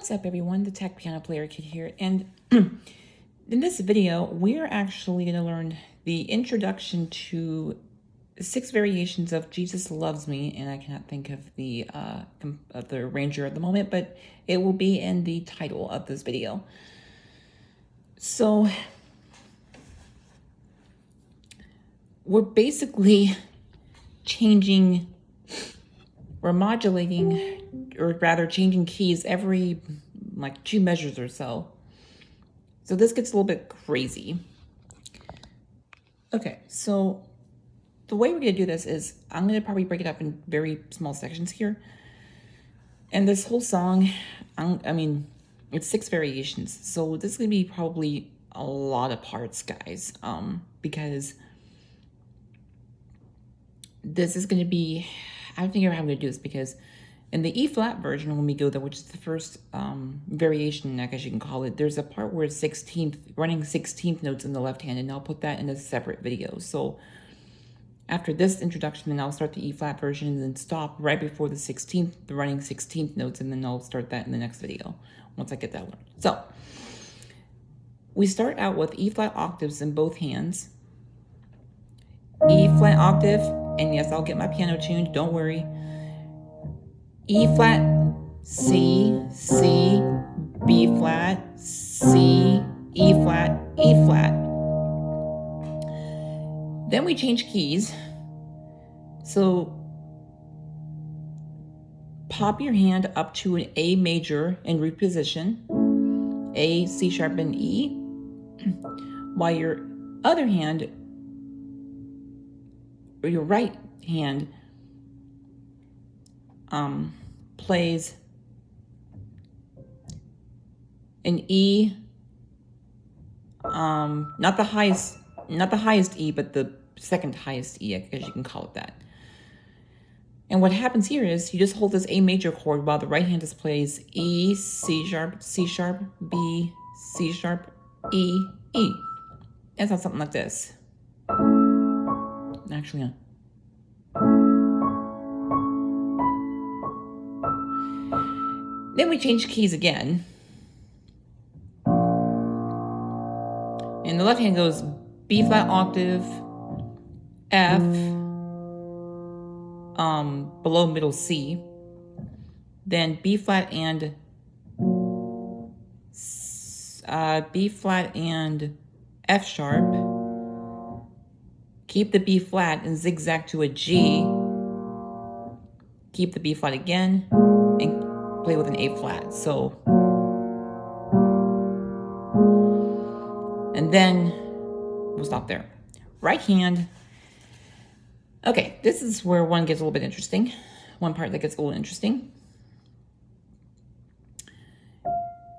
What's up everyone, the Tech Piano Player Kid here, and in this video we're actually going to learn the introduction to 6 variations of Jesus Loves Me, and I cannot think of the arranger at the moment, but it will be in the title of this video. So we're basically modulating, or rather changing keys every like 2 measures or so. So this gets a little bit crazy. Okay, so the way we're gonna do this is I'm gonna probably break it up in very small sections here. And this whole song, I mean, it's 6 variations. So this is gonna be probably a lot of parts, guys, because this is gonna be, I don't think I'm gonna do this because in the E flat version, when we go there, which is the first variation, I guess you can call it, there's a part where it's 16th, running 16th notes in the left hand, and I'll put that in a separate video. So after this introduction, then I'll start the E flat version and then stop right before the 16th, the running 16th notes, and then I'll start that in the next video once I get that learned. So we start out with E flat octaves in both hands. E flat octave, and yes, I'll get my piano tuned, don't worry. E flat, C, C, B flat, C, E flat, E flat. Then we change keys. So pop your hand up to an A major in root position, A, C sharp, and E, while your other hand, or your right hand, plays an E, not the highest E, but the second highest E, I guess you can call it that. And what happens here is you just hold this A major chord while the right hand just plays E, C sharp, B, C sharp, E, E. It sounds something like this. Actually, then we change keys again. And the left hand goes B flat octave, F, below middle C, then B flat and F sharp. Keep the B flat and zigzag to a G. Keep the B flat again and play with an A flat. So, and then we'll stop there. Right hand. Okay, this is where one gets a little bit interesting. One part that gets a little interesting.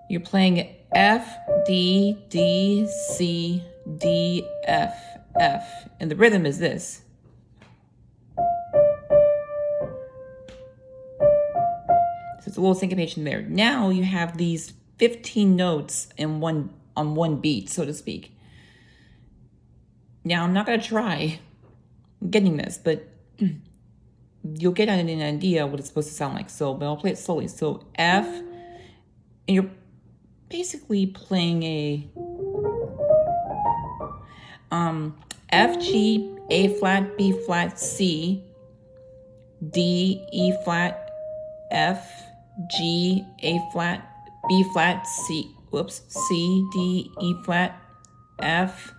You're playing F, D, D, C, D, F, F. And the rhythm is this. So it's a little syncopation there. Now you have these 15 notes in on one beat, so to speak. Now I'm not gonna try getting this, but you'll get an idea what it's supposed to sound like. So, but I'll play it slowly. So F, and you're basically playing a F, G, A flat, B flat, C, D, E flat, F, G, A flat, B flat, C, C, D, E flat, F,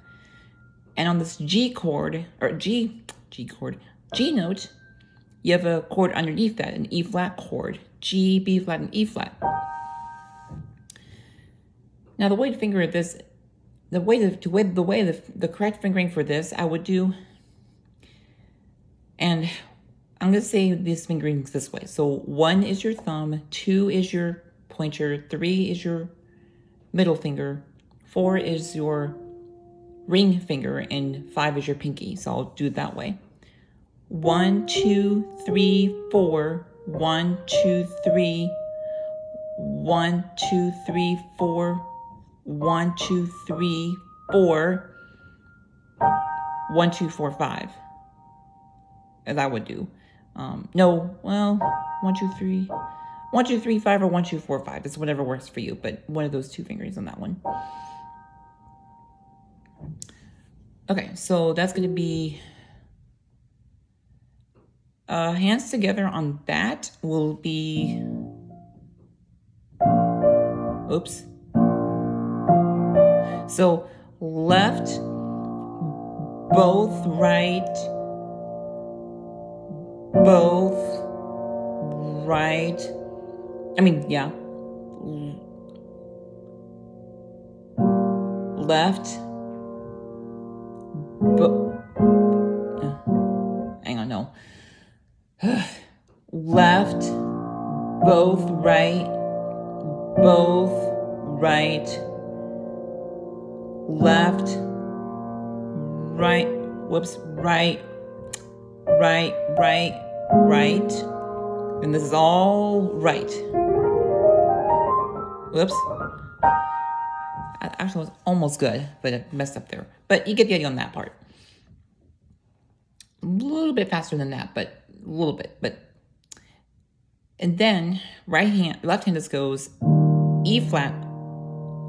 and on this G chord, or G note, you have a chord underneath that, an E flat chord, G, B flat, and E flat. Now the way to finger this, the correct fingering for this, I would do, and I'm gonna say these fingerings this way. So 1 is your thumb, 2 is your pointer, 3 is your middle finger, 4 is your ring finger, and 5 is your pinky. So I'll do it that way. 1, 2, 3, 4. 1, 2, 3. 1, 2, 3, 4. 1, 2, 3, 4. 1, 2, 4, 5. As I would do. No, well, 1, 2, 3. 1, 2, 3, 5, or 1, 2, 4, 5. It's whatever works for you, but one of those two fingers on that one. Okay, so that's going to be hands together on that will be, oops. So left, both, right, both, right. I mean, yeah. Left, hang on, no. Left, both, right, left, right, whoops, right, right. And this is all right. Whoops. Actually, it was almost good, but it messed up there. But you get the idea on that part. A little bit faster than that, but a little bit. And then left hand just goes E flat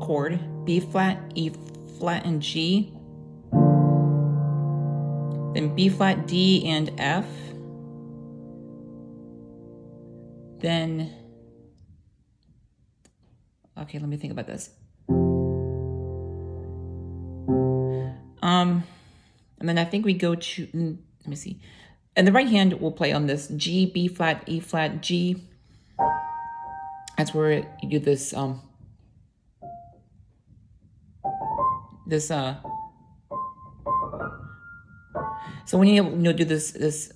chord, B flat, E flat, and G. Then B flat, D, and F. Then, okay, let me think about this. And then I think we go to, let me see. And the right hand will play on this G, B flat, E flat, G. That's where you do this, so when you do this,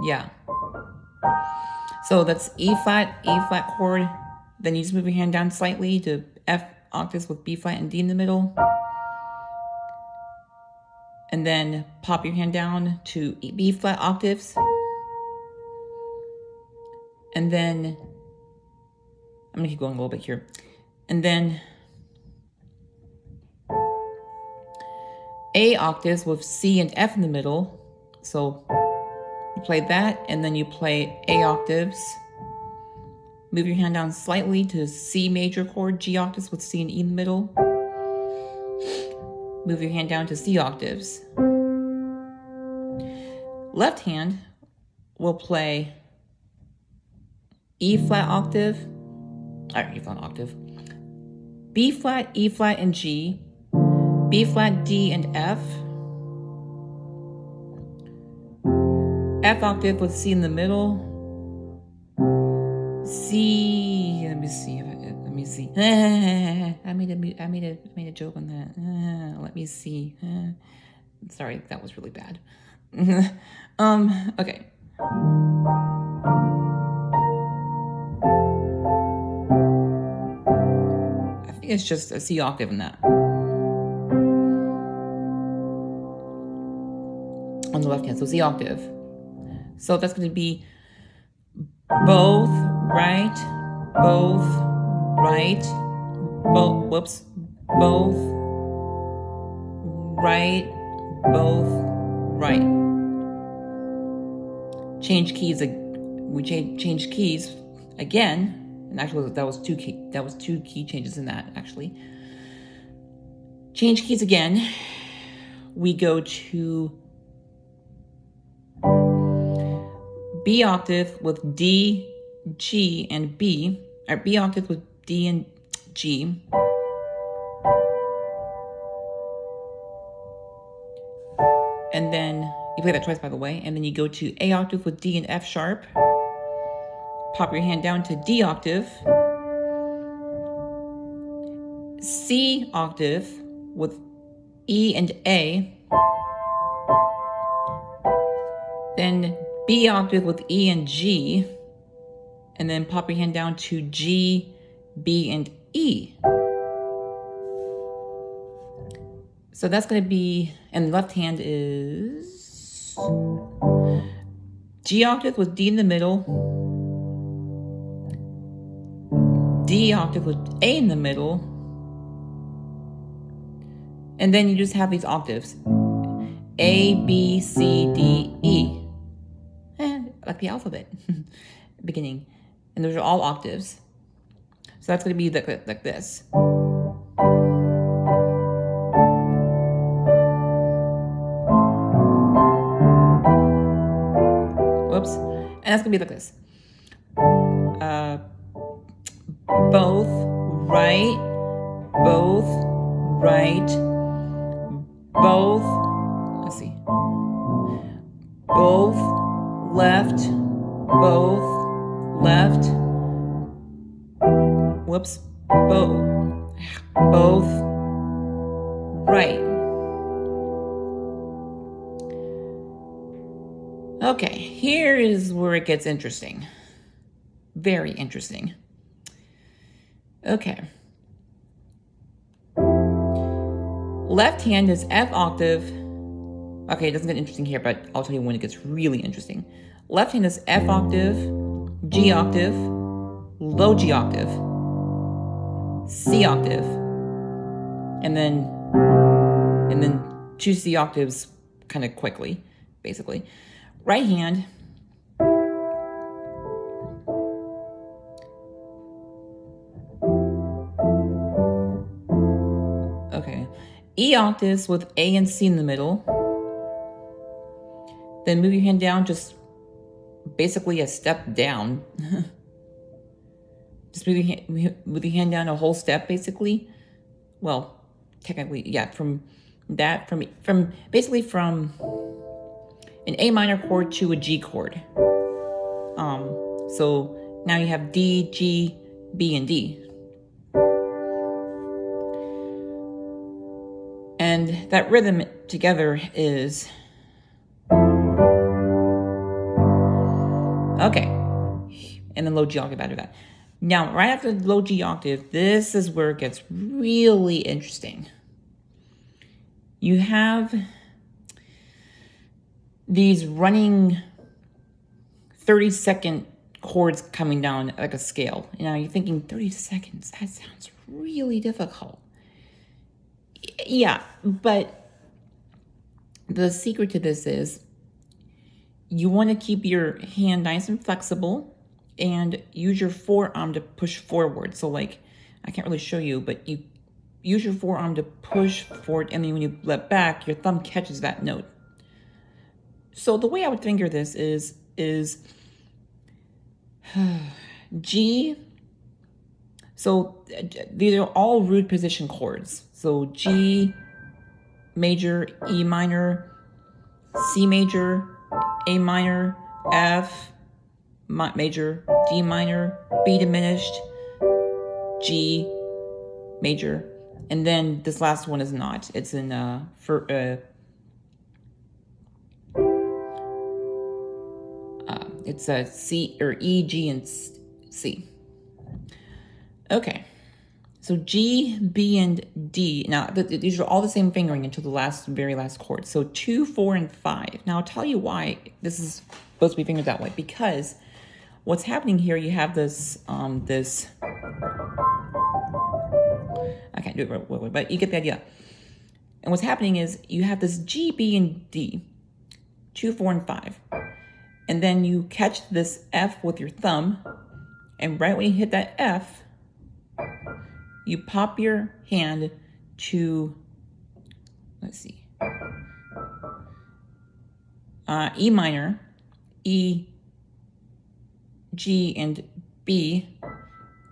yeah. So that's E flat chord. Then you just move your hand down slightly to F octaves with B flat and D in the middle. And then pop your hand down to B flat octaves. And then, I'm gonna keep going a little bit here. And then A octaves with C and F in the middle. So you play that, and then you play A octaves. Move your hand down slightly to C major chord, G octaves with C and E in the middle. Move your hand down to C octaves. Left hand will play E flat octave, E flat octave, B flat, E flat, and G, B flat, D, and F, F octave with C in the middle, C, let me see. I made a joke on that. Let me see. Sorry, that was really bad. Okay. I think it's just a C octave in that. On the left hand, so C octave. So that's going to be both right, both right, both right, both right. Change keys. We changed keys again, and actually that was two key changes in that. Actually, change keys again. We go to B octave with D, G, and B, or B octave with D and G. And then you play that twice, by the way, and then you go to A octave with D and F sharp. Pop your hand down to D octave. C octave with E and A. Then B octave with E and G, and then pop your hand down to G, B, and E. So that's going to be, and left hand is G octave with D in the middle, D octave with A in the middle, and then you just have these octaves. A, B, C, D, E. Like the alphabet beginning. And those are all octaves. So that's going to be like this. Whoops. And that's going to be like this. Both right, both right, both, let's see, both left, both left, whoops, both right. Okay, here is where it gets interesting. Very interesting. Okay. Left hand is F octave. Okay, it doesn't get interesting here, but I'll tell you when it gets really interesting. Left hand is F octave, G octave, low G octave, C octave, and then choose the octaves kind of quickly, basically. Right hand, okay, E octaves with A and C in the middle. Then move your hand down, just basically a step down. Just move your hand down a whole step, basically. Well, technically, yeah, from basically from an A minor chord to a G chord. So now you have D, G, B, and D. And that rhythm together is, okay, and then low G octave after that. Now, right after the low G octave, this is where it gets really interesting. You have these running 30-second chords coming down like a scale. Now, you're thinking 30 seconds, that sounds really difficult. Yeah, but the secret to this is you want to keep your hand nice and flexible and use your forearm to push forward. So like, I can't really show you, but you use your forearm to push forward, and then when you let back, your thumb catches that note. So the way I would finger this is G. So these are all root position chords. So G major, E minor, C major, A minor, F major, D minor, B diminished, G major, and then this last one is not. It's in it's a C or E, G, and C. Okay, so G, B, and D. Now these are all the same fingering until the very last chord. So 2, 4, and 5. Now I'll tell you why this is supposed to be fingered that way. Because what's happening here, you have this this. I can't do it right away, but you get the idea. And what's happening is you have this G, B, and D, 2, 4, and 5. And then you catch this F with your thumb, and right when you hit that F, you pop your hand to, let's see, E minor, E, G, and B,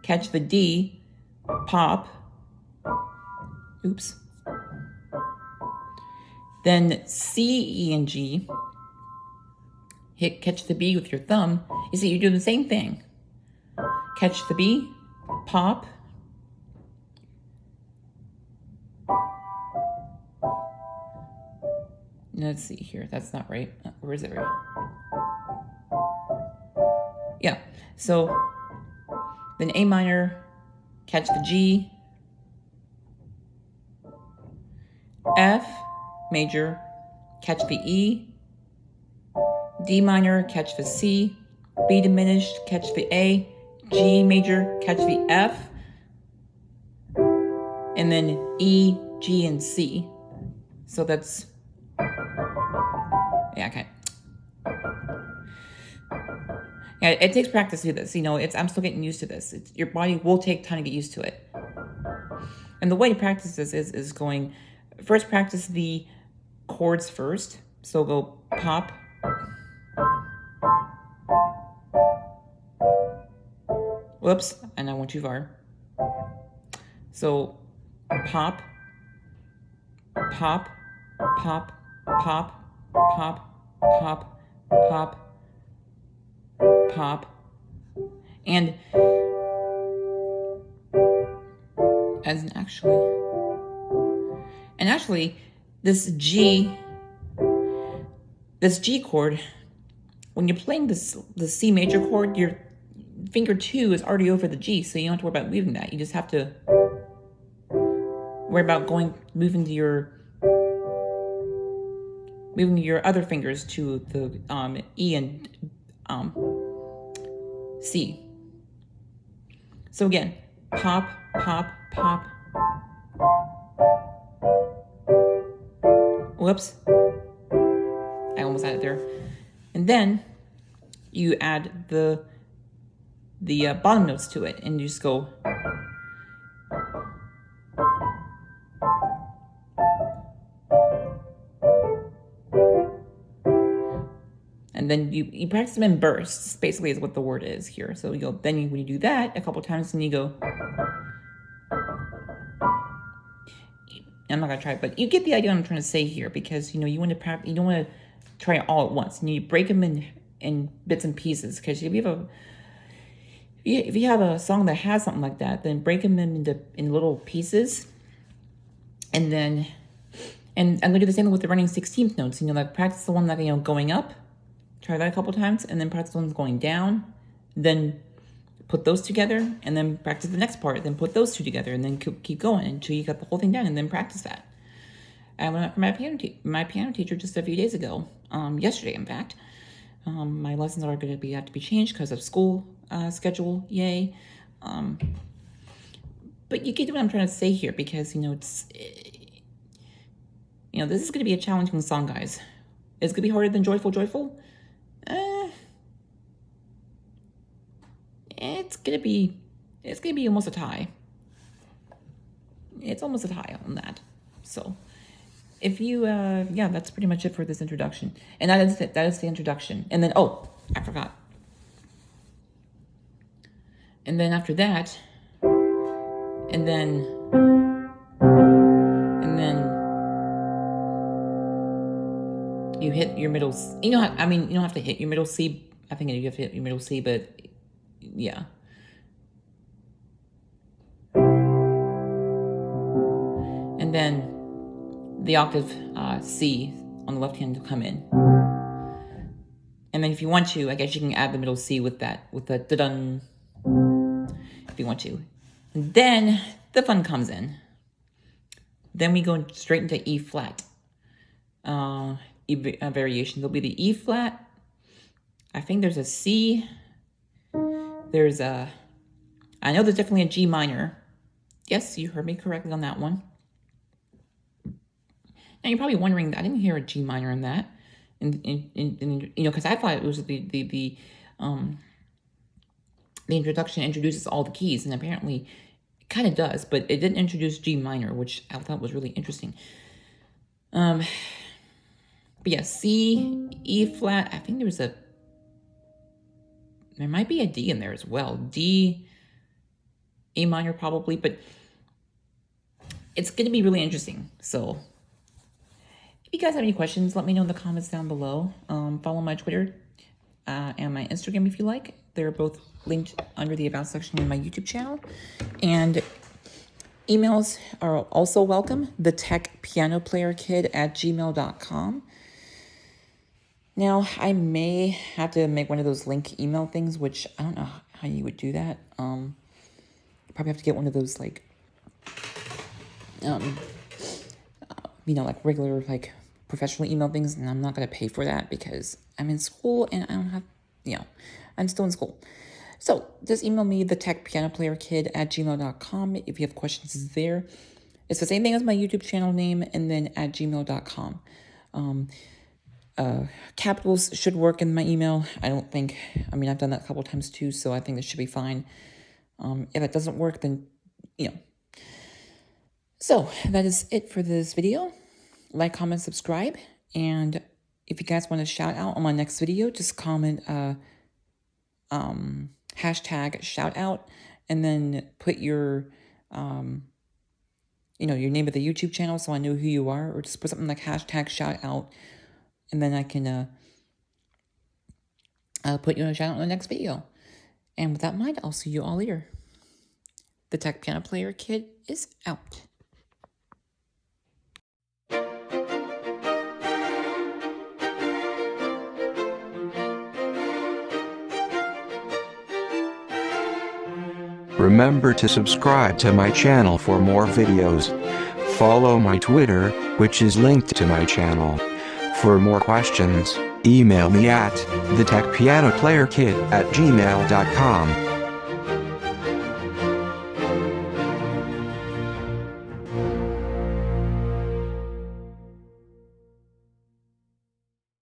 catch the D, pop, oops, then C, E, and G, catch the B with your thumb. You see, you're doing the same thing. Catch the B, pop, let's see here, that's not right. Where is it right? Yeah, so then A minor, catch the G, F major, catch the E, D minor, catch the C, B diminished, catch the A, G major, catch the F, and then E, G, and C. So that's Yeah, okay. Yeah, it takes practice to do this. I'm still getting used to this. Your body will take time to get used to it. And the way to practice this is going, first practice the chords first. So go pop. Whoops, and I went too far. So pop, pop, pop, pop, pop, pop, pop, pop. And actually, this G chord, when you're playing the C major chord, your finger 2 is already over the G, so you don't have to worry about moving that. You just have to worry about moving your other fingers to the E and C. So again, pop, pop, pop. Whoops. I almost had it there. And then you add the bottom notes to it, and you just go. And then you practice them in bursts, basically is what the word is here. So you go, when you do that a couple times, then you go. I'm not gonna try it, but you get the idea what I'm trying to say here, because you want to practice. You don't want to try it all at once. And you break them in bits and pieces, because if you have a song that has something like that, then break them in little pieces, and then I'm gonna do the same with the running 16th notes. Like practice the one that going up. Try that a couple times, and then practice the ones going down, then put those together, and then practice the next part, then put those two together, and then keep going until you got the whole thing done, and then practice that. I went up for my piano teacher just a few days ago, yesterday in fact. My lessons are going to have to be changed because of school schedule, yay. But you get what I'm trying to say here, because this is going to be a challenging song, guys. It's going to be harder than Joyful Joyful. It's gonna be almost a tie. It's almost a tie on that. So if you that's pretty much it for this introduction. And that is it. That is the introduction. And then I forgot. And then after that, and then you hit your middle. You don't have to hit your middle C. I think you have to hit your middle C, but yeah. And then the octave C on the left hand to come in. And then if you want to, I guess you can add the middle C with the da-dun, if you want to. And then the fun comes in. Then we go straight into E flat. Variation. There'll be the E flat. I think there's a C. I know there's definitely a G minor. Yes, you heard me correctly on that one. Now you're probably wondering, I didn't hear a G minor in that, because I thought it was the introduction introduces all the keys, and apparently it kind of does, but it didn't introduce G minor, which I thought was really interesting. But yeah, C, E flat. I think there might be a D in there as well. D, A minor probably, but it's going to be really interesting. So if you guys have any questions, let me know in the comments down below. Follow my Twitter and my Instagram if you like. They're both linked under the About section in my YouTube channel. And emails are also welcome. thetechpianoplayerkid@gmail.com. Now, I may have to make one of those link email things, which I don't know how you would do that. Probably have to get one of those like regular professional email things, and I'm not going to pay for that because I'm in school and I don't have, I'm still in school. So just email me, thetechpianoplayerkid@gmail.com if you have questions there. It's the same thing as my YouTube channel name, and then @gmail.com. Capitals should work in my email. I don't think, I mean, I've done that a couple times too, so I think this should be fine. If it doesn't work, then, So, that is it for this video. Like, comment, subscribe, and if you guys want to shout out on my next video, just comment, hashtag shout out, and then put your, your name of the YouTube channel so I know who you are, or just put something like hashtag shout out, and then I can put you on a shout out in the next video. And with that in mind, I'll see you all later. The Tech Piano Player Kid is out. Remember to subscribe to my channel for more videos. Follow my Twitter, which is linked to my channel. For more questions, email me at thetechpianoplayerkid@gmail.com.